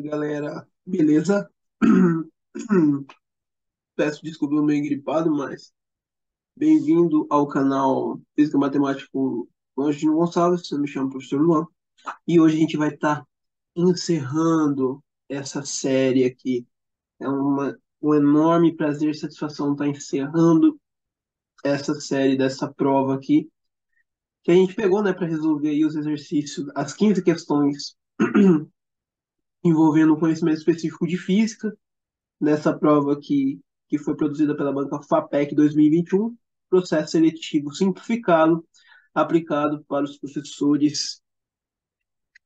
Galera, beleza? Peço desculpa, eu meio gripado, mas bem-vindo ao canal Física e Matemática com Angelo Gonçalves. Eu me chamo Professor Luan e hoje a gente vai estar encerrando essa série aqui. É um enorme prazer e satisfação estar encerrando essa série dessa prova aqui que a gente pegou, né, para resolver aí os exercícios, as 15 questões envolvendo um conhecimento específico de física nessa prova que foi produzida pela banca FAPEC 2021, processo seletivo simplificado, aplicado para os professores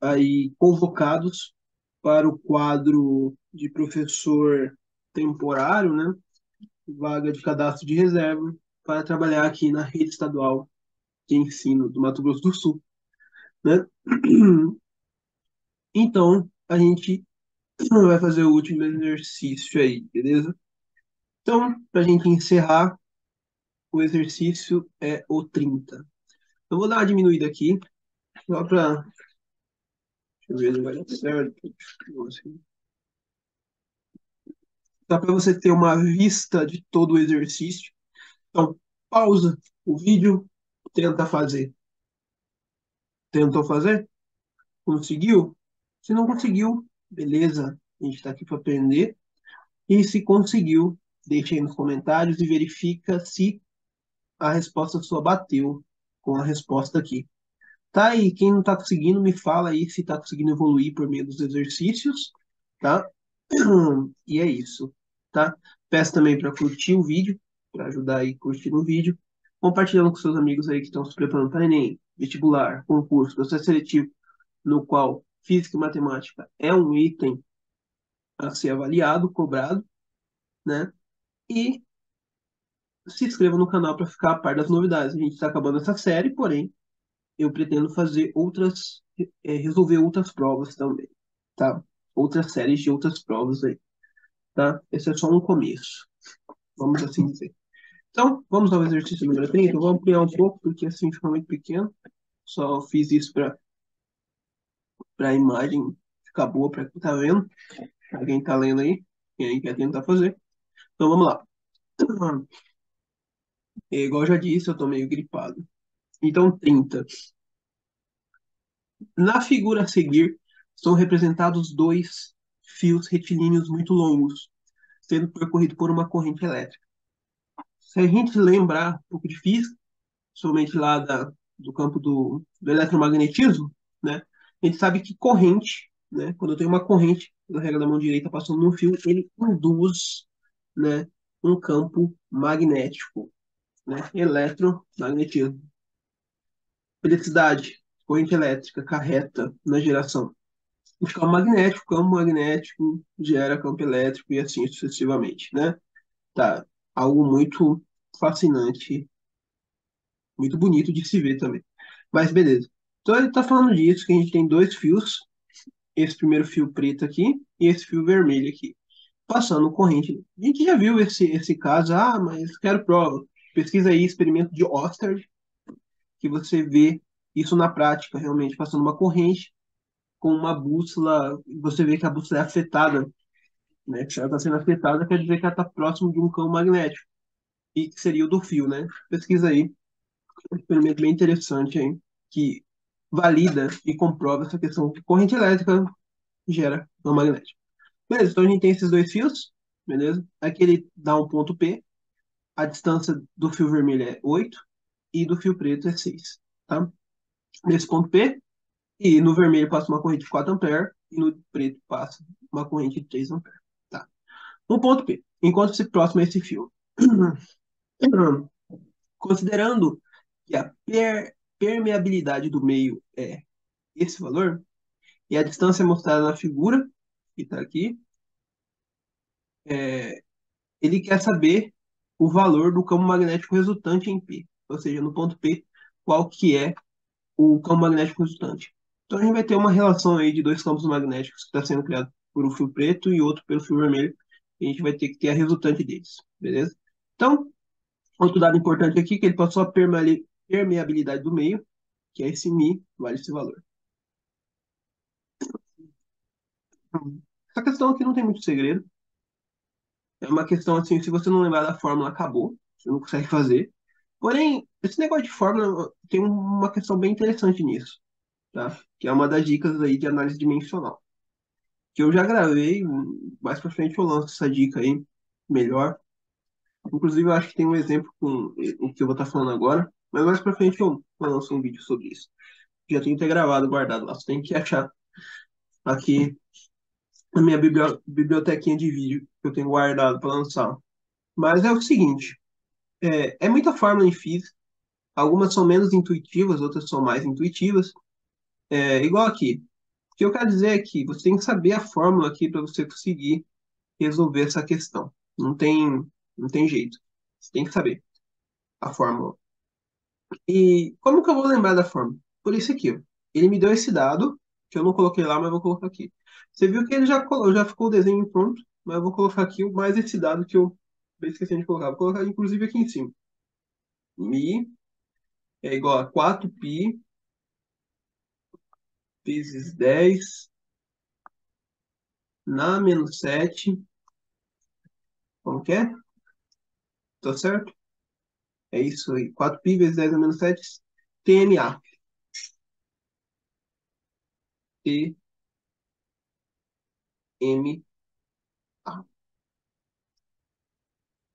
aí convocados para o quadro de professor temporário, né, vaga de cadastro de reserva, para trabalhar aqui na rede estadual de ensino do Mato Grosso do Sul, né? Então, a gente vai fazer o último exercício aí, beleza? Então, para a gente encerrar, o exercício é o 30. Eu vou dar uma diminuída aqui, só para. Deixa eu ver se vai dar certo. Só para você ter uma vista de todo o exercício. Então, pausa o vídeo, tenta fazer. Tentou fazer? Conseguiu? Se não conseguiu, beleza. A gente está aqui para aprender. E se conseguiu, deixa aí nos comentários e verifica se a resposta sua bateu com a resposta aqui. Tá aí, quem não está conseguindo, me fala aí se está conseguindo evoluir por meio dos exercícios, tá? E é isso, tá? Peço também para curtir o vídeo, para ajudar aí curtindo o vídeo, compartilhando com seus amigos aí que estão se preparando para Enem, vestibular, concurso, processo seletivo, no qual física e matemática é um item a ser avaliado, cobrado, né? E se inscreva no canal para ficar a par das novidades. A gente está acabando essa série, porém eu pretendo fazer resolver outras provas também, tá? Outras séries de outras provas aí, tá? Esse é só um começo, vamos assim dizer. Então, vamos ao exercício número 30. Eu vou ampliar um pouco, porque assim fica muito pequeno. Só fiz isso para a imagem ficar boa para quem tá vendo, para quem tá lendo aí, quem quer tentar fazer. Então, vamos lá. Igual eu já disse, eu tô meio gripado. Então, 30. Na figura a seguir, são representados dois fios retilíneos muito longos, sendo percorrido por uma corrente elétrica. Se a gente lembrar um pouco de física, somente lá do campo do eletromagnetismo, né, a gente sabe que corrente, né, quando eu tenho uma corrente, na regra da mão direita passando num fio, ele induz, né, um campo magnético, né, eletromagnetismo. Eletricidade, corrente elétrica, carreta na geração de campo magnético gera campo elétrico e assim sucessivamente, né? Tá, algo muito fascinante, muito bonito de se ver também. Mas beleza. Então ele está falando disso, que a gente tem dois fios, esse primeiro fio preto aqui e esse fio vermelho aqui, passando corrente. A gente já viu esse caso, mas quero prova. Pesquisa aí, experimento de Oster, que você vê isso na prática, realmente, passando uma corrente com uma bússola, você vê que a bússola é afetada, né? Se ela está sendo afetada, quer dizer que ela está próximo de um campo magnético, e que seria o do fio, né? Pesquisa aí, um experimento bem interessante aí, que valida e comprova essa questão de corrente elétrica gera campo magnético. Beleza, então a gente tem esses dois fios, beleza? Aqui ele dá um ponto P, a distância do fio vermelho é 8 e do fio preto é 6, tá? Nesse ponto P, e no vermelho passa uma corrente de 4 amperes e no preto passa uma corrente de 3 amperes, tá? Um ponto P. Encontre-se próximo a esse fio. Considerando que a permeabilidade do meio é esse valor, e a distância mostrada na figura, que está aqui, ele quer saber o valor do campo magnético resultante em P. Ou seja, no ponto P, qual que é o campo magnético resultante. Então a gente vai ter uma relação aí de dois campos magnéticos que está sendo criado por um fio preto e outro pelo fio vermelho. E a gente vai ter que ter a resultante deles, beleza? Então, outro dado importante aqui, que ele passou a permeabilidade do meio, que é esse μ, vale esse valor. Essa questão aqui não tem muito segredo. É uma questão assim, se você não lembrar da fórmula, acabou. Você não consegue fazer. Porém, esse negócio de fórmula tem uma questão bem interessante nisso, tá? Que é uma das dicas aí de análise dimensional. Que eu já gravei, mais pra frente eu lanço essa dica aí melhor. Inclusive, eu acho que tem um exemplo com o que eu vou estar falando agora, mas mais pra frente eu lanço um vídeo sobre isso. Já tenho até gravado, guardado lá. Você tem que achar aqui na minha bibliotequinha de vídeo que eu tenho guardado para lançar. Mas é o seguinte, é muita fórmula em física. Algumas são menos intuitivas, outras são mais intuitivas. É igual aqui. O que eu quero dizer é que você tem que saber a fórmula aqui para você conseguir resolver essa questão. Não tem jeito. Você tem que saber a fórmula. E como que eu vou lembrar da fórmula? Por isso aqui, ó. Ele me deu esse dado, que eu não coloquei lá, mas eu vou colocar aqui. Você viu que ele já ficou o desenho pronto, mas eu vou colocar aqui mais esse dado que eu esqueci de colocar. Vou colocar inclusive aqui em cima. Mi é igual a 4π vezes 10 na menos 7. Como que é? Tá certo? É isso aí. 4π vezes 10 na menos 7. TMA. TMA.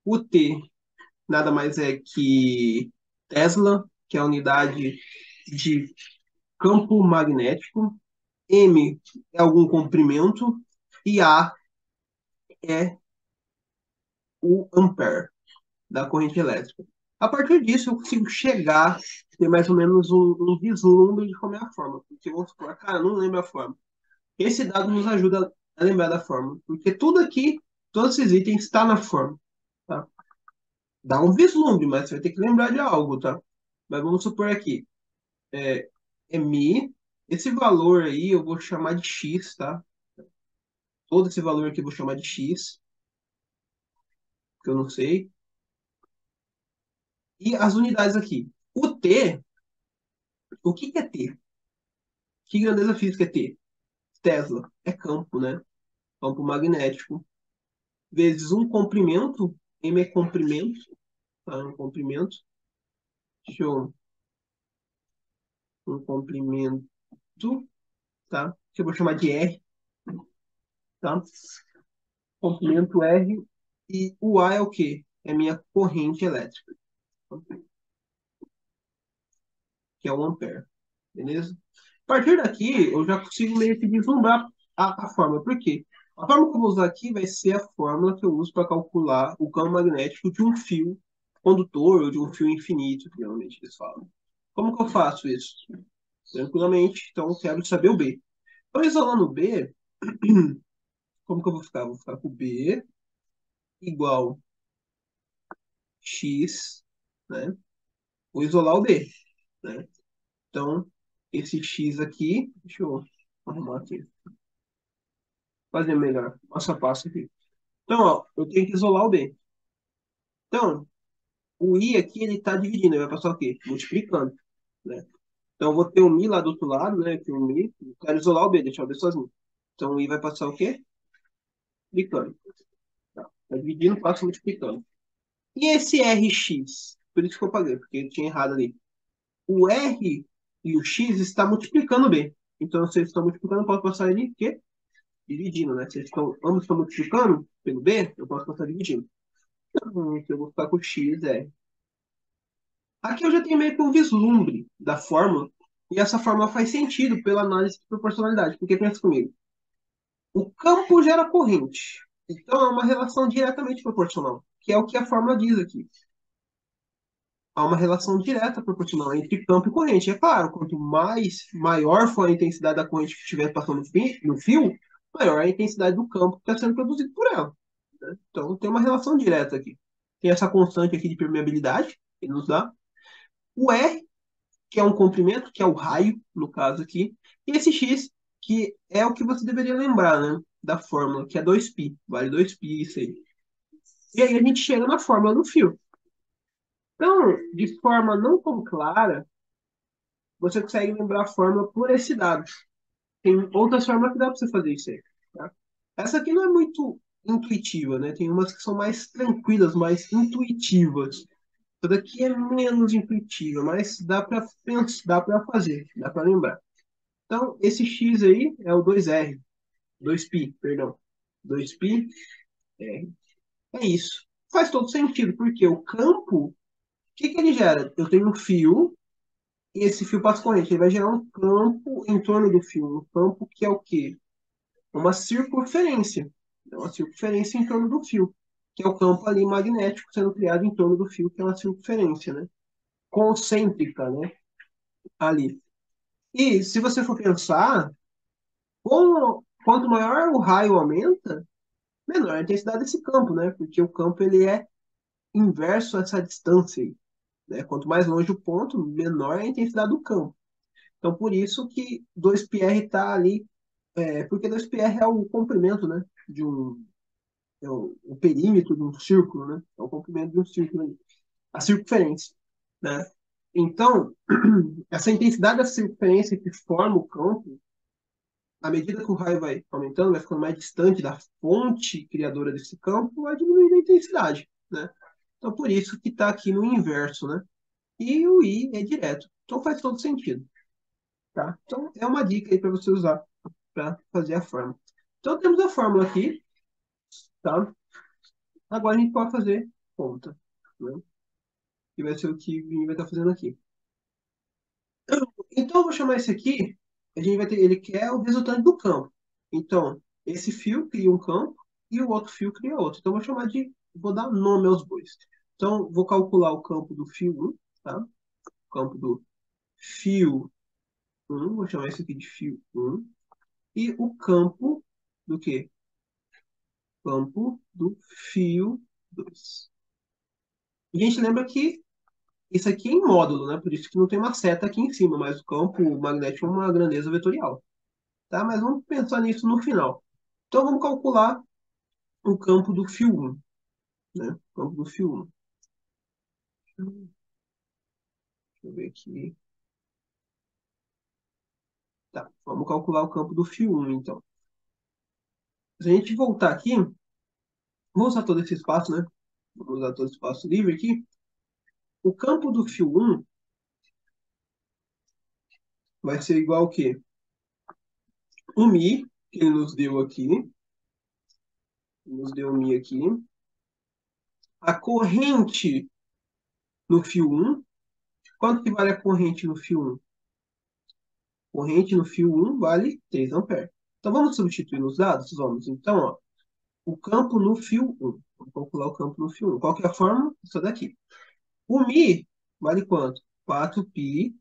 O T nada mais é que Tesla, que é a unidade de campo magnético. M é algum comprimento. E A é o ampere da corrente elétrica. A partir disso, eu consigo chegar, ter mais ou menos um vislumbre de como é a forma. Porque vamos supor, cara, não lembro a forma. Esse dado nos ajuda a lembrar da forma. Porque tudo aqui, todos esses itens, está na forma. Tá? Dá um vislumbre, mas você vai ter que lembrar de algo, tá? Mas vamos supor aqui, é mi. Esse valor aí eu vou chamar de x, tá? Todo esse valor aqui eu vou chamar de x, que eu não sei. E as unidades aqui. O T, o que que é T? Que grandeza física é T? Tesla. É campo, né? Campo magnético. Vezes um comprimento. M é comprimento. Tá? Um comprimento. Deixa eu... Um comprimento, tá? Que eu vou chamar de R, tá? Comprimento R. E o A é o quê? É minha corrente elétrica, que é o ampere. Beleza? A partir daqui, eu já consigo meio que vislumbrar a fórmula. Por quê? A fórmula que eu vou usar aqui vai ser a fórmula que eu uso para calcular o campo magnético de um fio condutor ou de um fio infinito, que geralmente eles falam. Como que eu faço isso? Tranquilamente. Então, eu quero saber o B. Então, isolando o B, como que eu vou ficar? Eu vou ficar com B igual X, né? Vou isolar o B, né? Então, esse X aqui, deixa eu arrumar aqui, fazer melhor, passo a passo aqui. Então, ó, eu tenho que isolar o B. Então, o I aqui, ele está dividindo, ele vai passar o quê? Multiplicando, né? Então, eu vou ter o Mi lá do outro lado, né? Aqui o Mi, eu quero isolar o B, deixar o B sozinho. Então, o I vai passar o quê? Multiplicando. Tá dividindo, passa multiplicando. E esse RX? Por isso que eu paguei, porque eu tinha errado ali. O R e o X está multiplicando o B. Então, se eles estão multiplicando, eu posso passar ele o quê? Dividindo, né? Se eles ambos estão multiplicando pelo B, eu posso passar dividindo. Então, eu vou ficar com X, R. Aqui eu já tenho meio que um vislumbre da fórmula, e essa fórmula faz sentido pela análise de proporcionalidade, porque pensa comigo, o campo gera corrente, então é uma relação diretamente proporcional, que é o que a fórmula diz aqui. Há uma relação direta proporcional entre campo e corrente. É claro, quanto maior for a intensidade da corrente que estiver passando no fio, maior é a intensidade do campo que está sendo produzido por ela. Né? Então tem uma relação direta aqui. Tem essa constante aqui de permeabilidade, que nos dá. O R, que é um comprimento, que é o raio, no caso aqui, e esse X, que é o que você deveria lembrar, né, da fórmula, que é 2π, vale 2π isso aí. E aí a gente chega na fórmula do fio. Então, de forma não tão clara, você consegue lembrar a fórmula por esse dado. Tem outras formas que dá para você fazer isso aí. Tá? Essa aqui não é muito intuitiva, né? Tem umas que são mais tranquilas, mais intuitivas. Essa daqui é menos intuitiva, mas dá para pensar, dá para fazer, dá para lembrar. Então, esse x aí é o 2r, 2π, perdão. 2π é isso. Faz todo sentido, porque o campo, o que que ele gera? Eu tenho um fio, e esse fio passa corrente. Ele vai gerar um campo em torno do fio. Um campo que é o quê? Uma circunferência. É uma circunferência em torno do fio, que é o campo ali magnético sendo criado em torno do fio, que é uma circunferência, né? Concêntrica, né? Ali. E se você for pensar, quanto maior o raio aumenta, menor a intensidade desse campo, né? Porque o campo ele é inverso a essa distância aí, né? Quanto mais longe o ponto, menor é a intensidade do campo. Então, por isso que 2πr está ali, porque 2πr é o comprimento, né? De um, o perímetro de um círculo, né? É o comprimento de um círculo ali. A circunferência, né? Então, essa intensidade da circunferência que forma o campo, à medida que o raio vai aumentando, vai ficando mais distante da fonte criadora desse campo, vai diminuindo a intensidade, né? Então, por isso que está aqui no inverso, né? E o I é direto. Então, faz todo sentido, tá? Então, é uma dica aí para você usar para fazer a fórmula. Então, temos a fórmula aqui, tá? Agora a gente pode fazer conta, né? Que vai ser o que o Vini vai estar fazendo aqui. Então, eu vou chamar esse aqui, a gente vai ter, ele quer o resultante do campo. Então, esse fio cria um campo e o outro fio cria outro. Então, eu vou chamar de, vou dar nome aos bois. Então, vou calcular o campo do fio 1, tá? O campo do fio 1, vou chamar esse aqui de fio 1. E o campo do quê? Campo do fio 2. E a gente lembra que isso aqui é em módulo, né? Por isso que não tem uma seta aqui em cima, mas o campo magnético é uma grandeza vetorial. Tá? Mas vamos pensar nisso no final. Então vamos calcular o campo do fio 1, né? O campo do fio 1. Deixa eu ver aqui. Tá, vamos calcular o campo do fio 1, então. Se a gente voltar aqui, vamos usar todo esse espaço, né? Vamos usar todo esse espaço livre aqui. O campo do fio 1 vai ser igual ao quê? O Mi, que ele nos deu aqui. Nos deu o Mi aqui. A corrente no fio 1. Quanto que vale a corrente no fio 1? Corrente no fio 1 vale 3 amperes. Então vamos substituir nos dados? Vamos. Então, ó, o campo no fio 1. Vamos calcular o campo no fio 1. Qual que é a fórmula? Isso daqui. O Mi vale quanto? 4π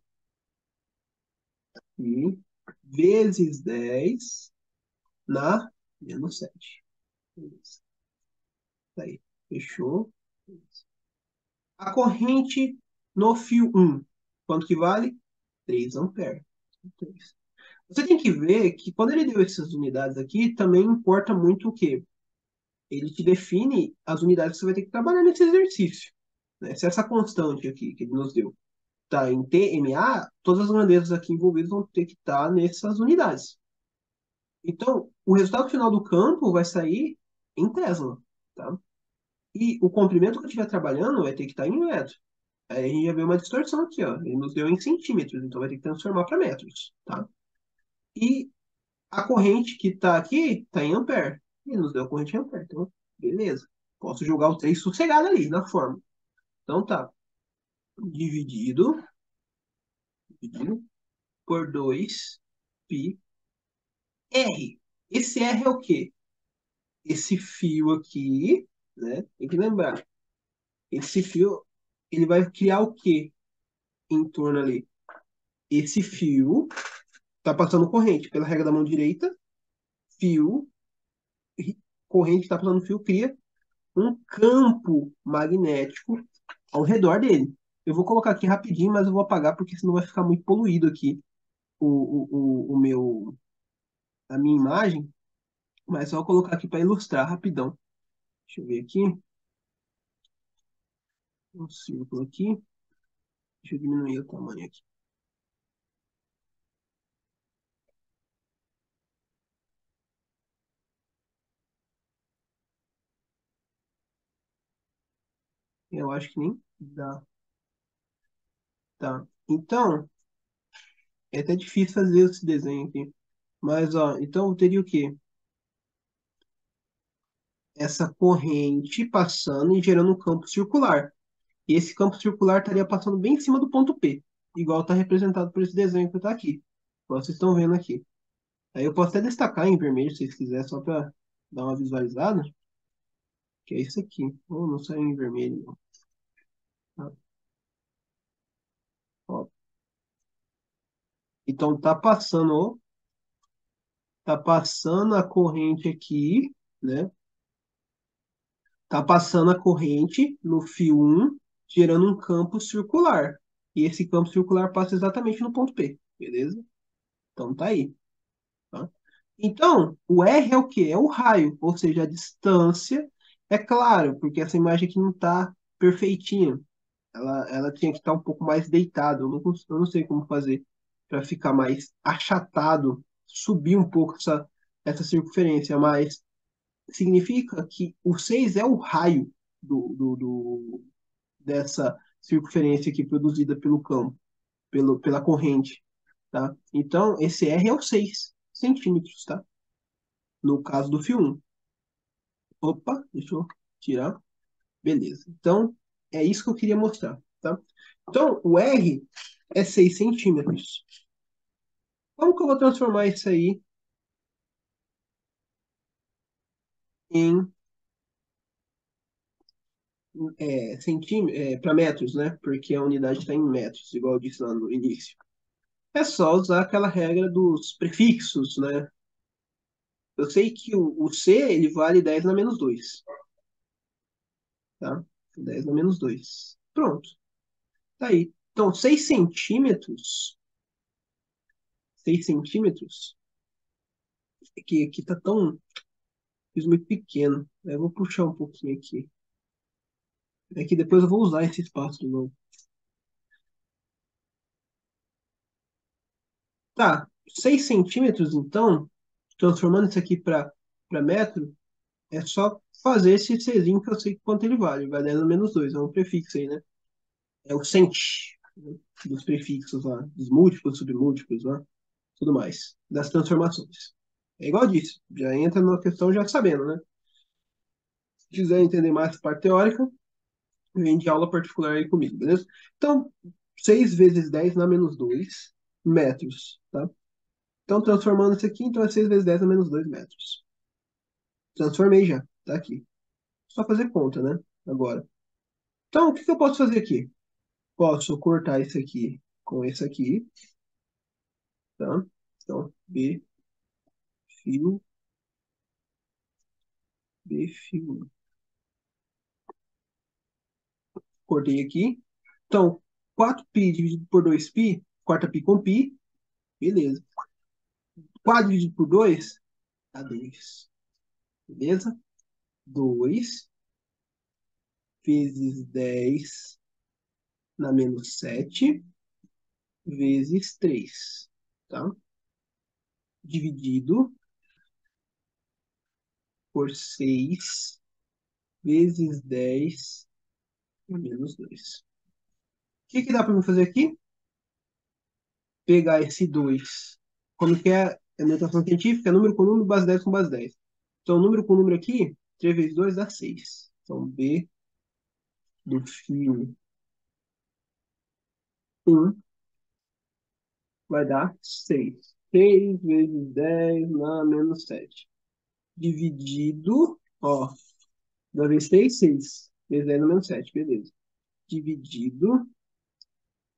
vezes 10 na menos 7. Beleza. Tá aí. Fechou? A corrente no fio 1. Quanto que vale? 3 amperes. 3. Você tem que ver que quando ele deu essas unidades aqui, também importa muito o quê? Ele te define as unidades que você vai ter que trabalhar nesse exercício, né? Se essa constante aqui que ele nos deu está em TMA, todas as grandezas aqui envolvidas vão ter que estar nessas unidades. Então, o resultado final do campo vai sair em Tesla, tá? E o comprimento que eu estiver trabalhando vai ter que estar em metro. Aí a gente já vê uma distorção aqui, ó. Ele nos deu em centímetros, então vai ter que transformar para metros, tá? E a corrente que está aqui está em ampere. Ele nos deu a corrente em ampere. Então, beleza. Posso jogar o 3 sossegado ali na forma. Então tá. Dividido, dividido por 2 π R. Esse R é o quê? Esse fio aqui, né? Tem que lembrar. Esse fio, ele vai criar o quê em torno ali? Esse fio tá passando corrente pela regra da mão direita. Fio, corrente está passando fio, cria um campo magnético ao redor dele. Eu vou colocar aqui rapidinho, mas eu vou apagar porque senão vai ficar muito poluído aqui o meu, a minha imagem. Mas só vou colocar aqui para ilustrar rapidão. Deixa eu ver aqui. Um círculo aqui. Deixa eu diminuir o tamanho aqui. Eu acho que nem dá. Tá. Então, é até difícil fazer esse desenho aqui. Mas, ó, então eu teria o quê? Essa corrente passando e gerando um campo circular. E esse campo circular estaria passando bem em cima do ponto P, igual está representado por esse desenho que está aqui. Igual vocês estão vendo aqui. Aí eu posso até destacar em vermelho, se vocês quiserem, só para dar uma visualizada, que é isso aqui. Oh, não saiu em vermelho, não. Tá? Ó. Então tá passando a corrente aqui, né? Tá passando a corrente no fio 1, gerando um campo circular. E esse campo circular passa exatamente no ponto P, beleza? Então tá aí. Tá? Então, o R é o quê? É o raio, ou seja, a distância. É claro, porque essa imagem aqui não está perfeitinha. Ela tinha que estar um pouco mais deitada. Eu não sei como fazer para ficar mais achatado, subir um pouco essa circunferência, mas significa que o 6 é o raio dessa circunferência aqui produzida pelo campo, pela corrente. Tá? Então, esse R é o 6 centímetros, tá? No caso do fio 1. Opa, deixa eu tirar. Beleza. Então, é isso que eu queria mostrar, tá? Então, o R é 6 centímetros. Como que eu vou transformar isso aí em para metros, né? Porque a unidade está em metros, igual eu disse lá no início. É só usar aquela regra dos prefixos, né? Eu sei que o C ele vale 10 na menos 2, tá? 10 na menos 2. Pronto. Tá aí. Então, 6 centímetros, é que aqui tá tão, fiz muito pequeno. Eu vou puxar um pouquinho aqui. É que depois eu vou usar esse espaço de novo. Tá, 6 centímetros, então, transformando isso aqui para metro, é só fazer esse Czinho que eu sei quanto ele vale. Vai 10 a menos 2, é um prefixo aí, né? É o cent, né? Dos prefixos lá, dos múltiplos, submúltiplos lá, tudo mais, das transformações. É igual disso, já entra na questão já sabendo, né? Se quiser entender mais a parte teórica, vem de aula particular aí comigo, beleza? Então, 6 vezes 10 na menos 2 metros, tá? Então, transformando isso aqui, então é 6 vezes 10 na menos 2 metros. Transformei já, tá aqui. Só fazer conta, né? Agora. Então, o que que eu posso fazer aqui? Posso cortar isso aqui com esse aqui, tá? Então, fio, B, fio. Cortei aqui. Então, 4π dividido por 2π, quarta π com π, beleza. 4 dividido por 2 dá 2. Beleza? 2 vezes 10 na menos 7 vezes 3, tá? Dividido por 6 vezes 10 na menos 2. O que que dá para eu fazer aqui? Pegar esse 2. Como que é a notação científica? É número com número, base 10 com base 10. Então, número com número aqui, 3 vezes 2 dá 6. Então, B do fio 1 vai dar 6. 6 vezes 10 na menos 7. Dividido, ó, da vez 6, 6. Vezes 10 na menos 7, beleza. Dividido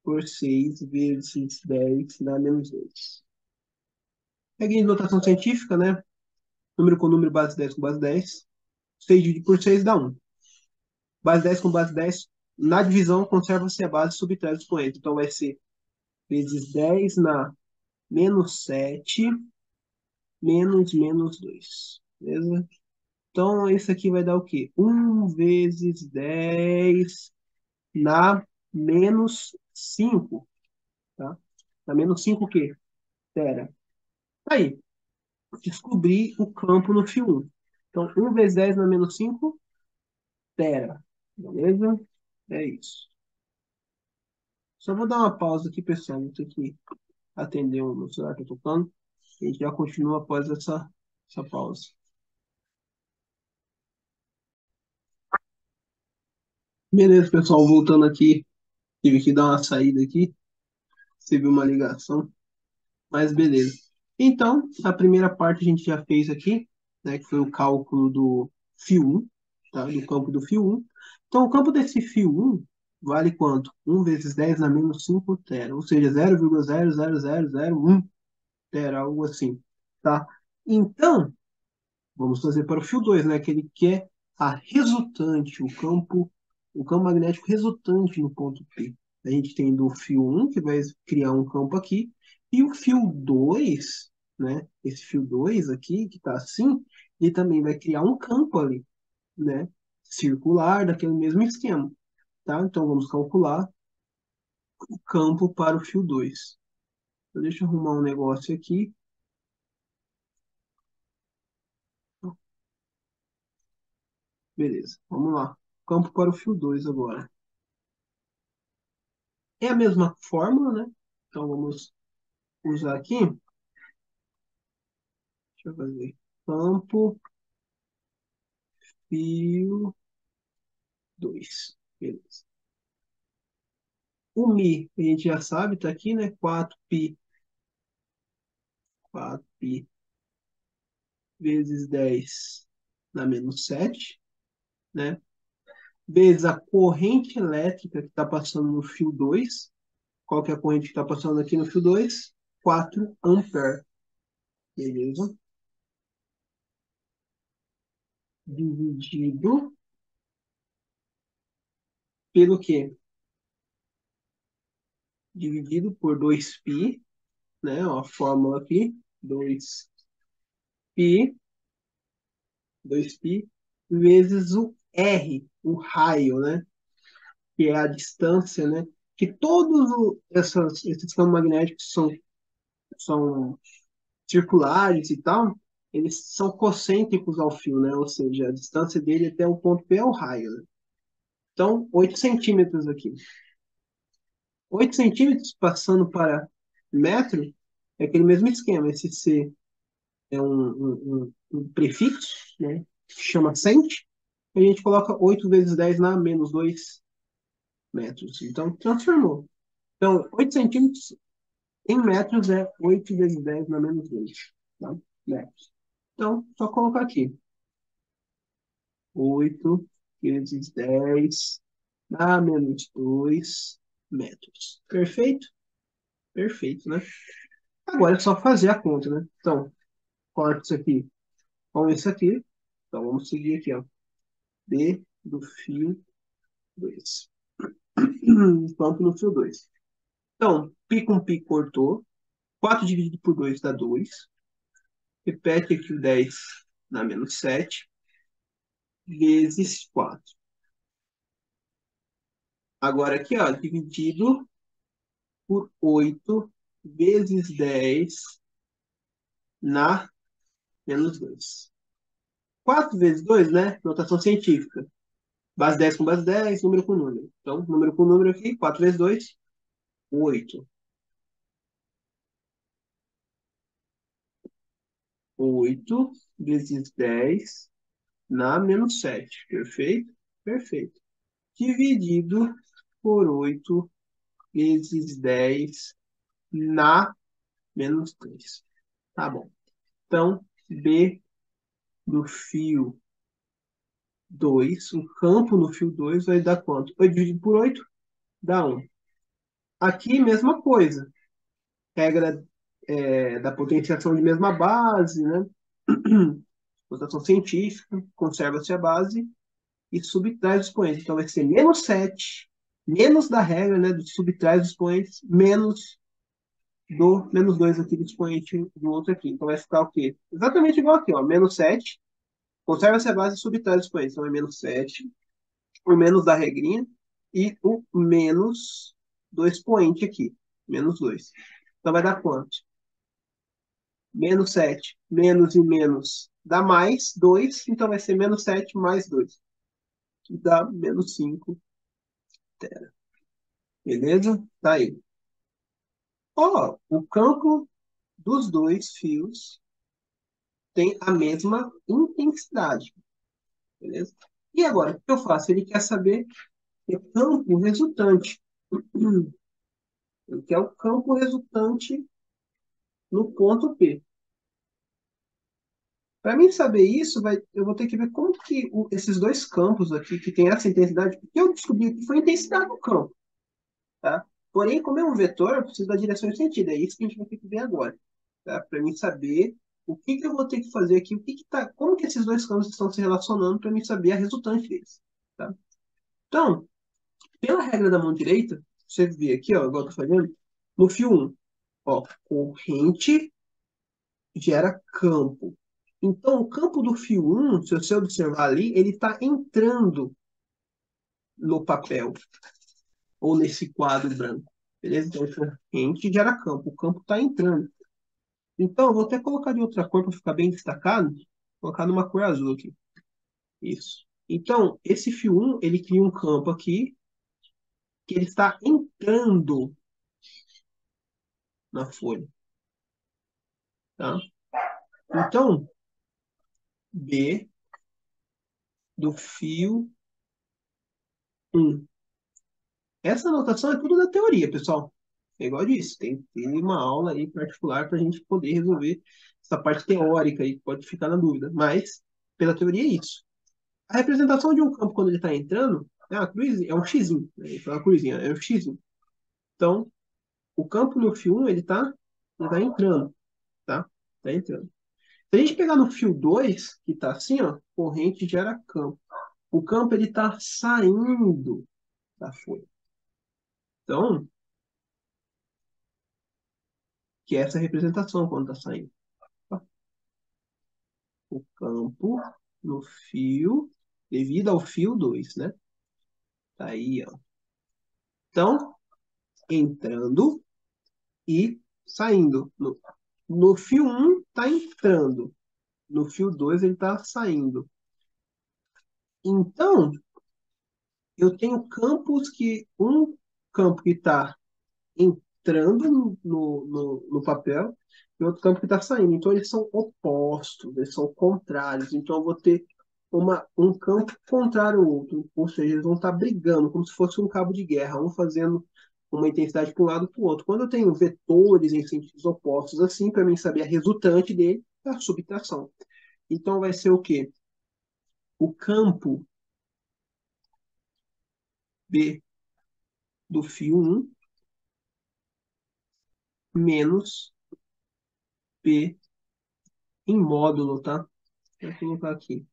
por 6 vezes 10 na menos 2. Peguei notação científica, né? Número com número, base 10 com base 10. 6 dividido por 6 dá 1. Base 10 com base 10. Na divisão, conserva-se a base e subtrai o expoente. Então, vai ser vezes 10 na menos 7 menos 2. Beleza? Então, esse aqui vai dar o quê? 1 vezes 10 na menos 5. Tá? Na menos 5 o quê? Tera. Aí, descobri o campo no fio 1. Então, 1 vezes 10 na menos 5, tera. Beleza? É isso. Só vou dar uma pausa aqui, pessoal. Vou ter que atender o meu celular que eu tô tocando. A gente já continua após essa pausa. Beleza, pessoal. Voltando aqui. Tive que dar uma saída aqui. Teve uma ligação. Mas beleza. Então, a primeira parte a gente já fez aqui, né, que foi o cálculo do φ 1, tá? Do campo do φ 1. Então, o campo desse φ 1 vale quanto? 1 vezes 10 na -5 tera, ou seja, 0,00001 tera, algo assim, tá? Então, vamos fazer para o fio 2, né, que ele quer a resultante, o campo magnético resultante no ponto P. A gente tem do fio 1, que vai criar um campo aqui, e o fio 2, né, esse fio 2 aqui, que está assim, ele também vai criar um campo ali, né, circular, daquele mesmo esquema, tá? Então, vamos calcular o campo para o fio 2. Então, deixa eu arrumar um negócio aqui. Beleza, vamos lá. Campo para o fio 2 agora. É a mesma fórmula, né? Então vamos usar aqui. Deixa eu fazer. Campo, fio 2. Beleza. O Mi, a gente já sabe, está aqui, né? 4π. 4π vezes 10 na -7, né? Vezes a corrente elétrica que está passando no fio 2. Qual que é a corrente que está passando aqui no fio 2? 4 ampere. Beleza? Dividido pelo quê? Dividido por 2π, né? Ó, a fórmula aqui, 2π, 2π vezes o R, o raio, né? Que é a distância, né? Que esses campos magnéticos são circulares e tal, eles são concêntricos ao fio, né? Ou seja, a distância dele até o ponto P é o raio, né? Então, 8 centímetros aqui. 8 centímetros passando para metro é aquele mesmo esquema. Esse C é um prefixo, né, que chama cent, e a gente coloca 8 vezes 10 na -2 metros. Então, transformou. Então, 8 centímetros em metros é 8 vezes 10 na -2, tá? Metros. Então, só colocar aqui. 8 vezes 10 na -2 metros. Perfeito? Perfeito, né? Agora é só fazer a conta, né? Então, corta isso aqui com isso aqui. Então, vamos seguir aqui, ó. B do fio 2. Ponto no fio 2. Então, π com π cortou. 4 dividido por 2 dá 2. Repete aqui o 10 na -7 vezes 4. Agora aqui, ó, dividido por 8 vezes 10 na -2. 4 vezes 2, né? Notação científica. Base 10 com base 10, número com número. Então, número com número aqui, 4 vezes 2, 8. 8 vezes 10 na -7. Perfeito? Perfeito. Dividido por 8 vezes 10 na -3. Tá bom. Então, B do fio 2, o campo no fio 2 vai dar quanto? 8 dividido por 8 dá 1. Aqui, mesma coisa. Regra da potenciação de mesma base, né? Notação científica, conserva-se a base e subtrai os expoentes. Então, vai ser -7, menos da regra, né, do subtrai os expoentes, menos do -2 aqui do expoente do outro aqui. Então, vai ficar o quê? Exatamente igual aqui, ó, -7, conserva-se a base e subtrai os expoentes. Então, é -7, o menos da regrinha, e o menos do expoente aqui, -2. Então, vai dar quanto? -7, menos e menos dá mais 2, então vai ser -7 mais 2, que dá -5 tera. Beleza? Tá aí. Ó, o campo dos dois fios tem a mesma intensidade. Beleza? E agora, o que eu faço? Ele quer saber o campo resultante. Ele quer o campo resultante no ponto P. Para mim saber isso, eu vou ter que ver como que esses dois campos aqui, que tem essa intensidade, porque eu descobri que foi a intensidade do campo. Tá? Porém, como é um vetor, eu preciso da direção e sentido. É isso que a gente vai ter que ver agora. Tá? Para mim saber o que eu vou ter que fazer aqui, como que esses dois campos estão se relacionando para mim saber a resultante deles. Tá? Então, pela regra da mão direita, você vê aqui, ó, igual eu tô fazendo, no fio 1, ó, corrente gera campo. Então, o campo do fio 1, se você observar ali, ele está entrando no papel, ou nesse quadro branco. Beleza? Então, corrente gera campo. O campo está entrando. Então, eu vou até colocar de outra cor para ficar bem destacado. Vou colocar numa cor azul aqui. Isso. Então, esse fio 1, ele cria um campo aqui, que ele está entrando na folha. Tá? Então, B do fio 1. Essa anotação é tudo da teoria, pessoal. É igual eu disse, tem que ter uma aula aí particular para a gente poder resolver essa parte teórica aí, que pode ficar na dúvida. Mas, pela teoria, é isso. A representação de um campo quando ele está entrando é uma cruz, é um xizinho. Né? Ele fala uma cruzinha, é um xizinho. Então, o campo no fio 1, ele tá entrando, tá? Tá entrando. Se a gente pegar no fio 2, que está assim, ó, corrente gera campo. O campo, ele está saindo da folha. Então, que é essa representação quando está saindo. O campo no fio, devido ao fio 2, né? Tá aí, ó. Então, entrando e saindo. No fio 1 está entrando. No fio 2 ele está saindo. Então, eu tenho campos um campo que está entrando no papel e outro campo que está saindo. Então, eles são opostos, eles são contrários. Então, eu vou ter um campo contrário ao outro. Ou seja, eles vão estar brigando, como se fosse um cabo de guerra, um fazendo uma intensidade para um lado para o outro. Quando eu tenho vetores em sentidos opostos, assim, para mim saber a resultante dele, é a subtração. Então, vai ser o quê? O campo B do fio 1 menos P em módulo, tá? Vou colocar aqui.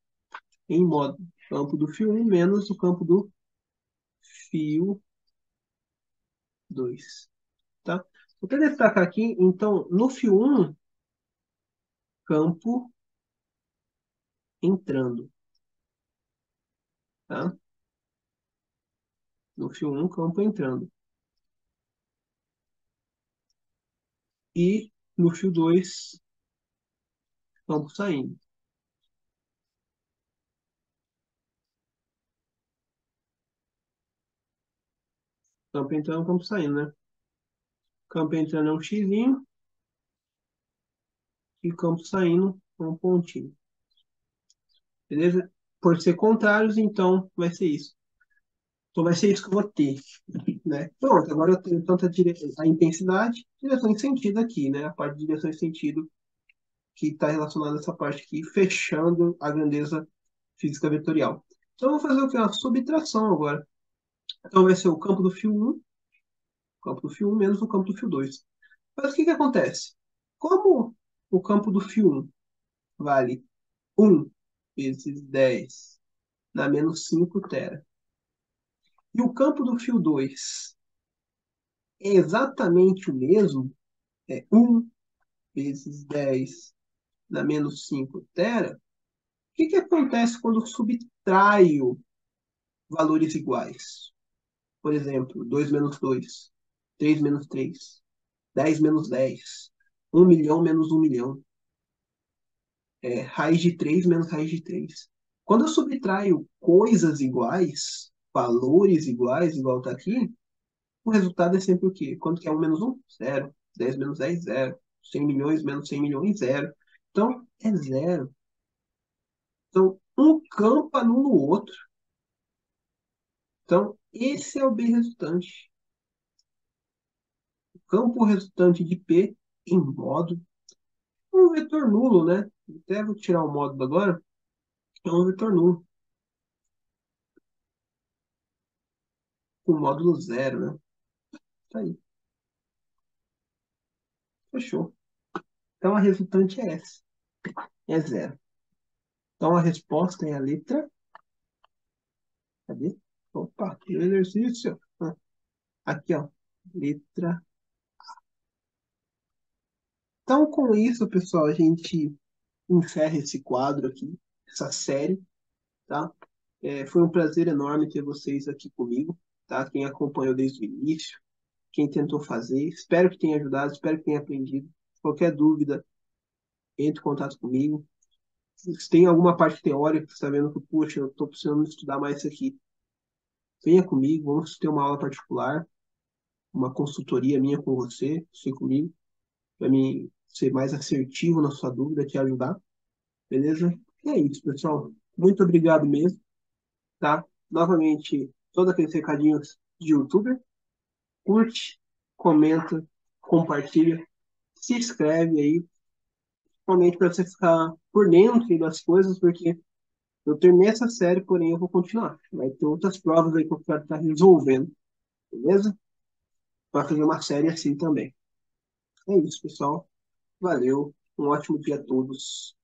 Em módulo. Campo do fio 1 menos o campo do fio 2. Tá? Vou até destacar aqui, então, no fio 1, campo entrando. Tá? No fio 1, campo entrando. E no fio 2, campo saindo. Campo entrando, campo saindo, né? Campo entrando é um xizinho e campo saindo é um pontinho. Beleza? Por ser contrários, então vai ser isso. Então vai ser isso que eu vou ter, né? Pronto, agora eu tenho tanto a intensidade, direção e sentido aqui, né? A parte de direção e sentido que está relacionada a essa parte aqui, fechando a grandeza física vetorial. Então eu vou fazer o que? Uma subtração agora. Então vai ser o campo do fio 1, campo do fio 1 menos o campo do fio 2. Mas o que acontece? Como o campo do fio 1 vale 1 vezes 10 na menos 5 tera, e o campo do fio 2 é exatamente o mesmo, é 1 vezes 10 na menos 5 tera, o que acontece quando eu subtraio valores iguais? Por exemplo, 2 menos 2, 3 menos 3, 10 menos 10, 1 milhão menos 1 milhão, raiz de 3 menos raiz de 3. Quando eu subtraio coisas iguais, valores iguais, igual tá aqui, o resultado é sempre o quê? Quanto que é 1 menos 1? Zero. 10 menos 10, zero. 100 milhões menos 100 milhões, zero. Então, é zero. Então, um campo anula o outro. Então, esse é o B resultante. O campo resultante de P em módulo. Um vetor nulo, né? Até vou tirar o módulo agora. É um vetor nulo. Com módulo zero, né? Tá aí. Fechou. Então, a resultante é essa. É zero. Então, a resposta é a letra. Cadê? Opa, o exercício. Aqui, ó. Letra. Então, com isso, pessoal, a gente encerra esse quadro aqui, essa série, tá? Foi um prazer enorme ter vocês aqui comigo, tá? Quem acompanhou desde o início, quem tentou fazer. Espero que tenha ajudado, espero que tenha aprendido. Qualquer dúvida, entre em contato comigo. Se tem alguma parte teórica que você está vendo que, puxa, eu estou precisando estudar mais isso aqui, venha comigo, vamos ter uma aula particular, uma consultoria minha com você, você comigo, para mim ser mais assertivo na sua dúvida, te ajudar, beleza? E é isso, pessoal. Muito obrigado mesmo, tá? Novamente, todos aqueles recadinhos de youtuber. Curte, comenta, compartilha, se inscreve aí, principalmente para você ficar por dentro das coisas, porque eu terminei essa série, porém eu vou continuar. Vai ter outras provas aí que eu quero estar resolvendo, beleza? Vai fazer uma série assim também. É isso, pessoal. Valeu. Um ótimo dia a todos.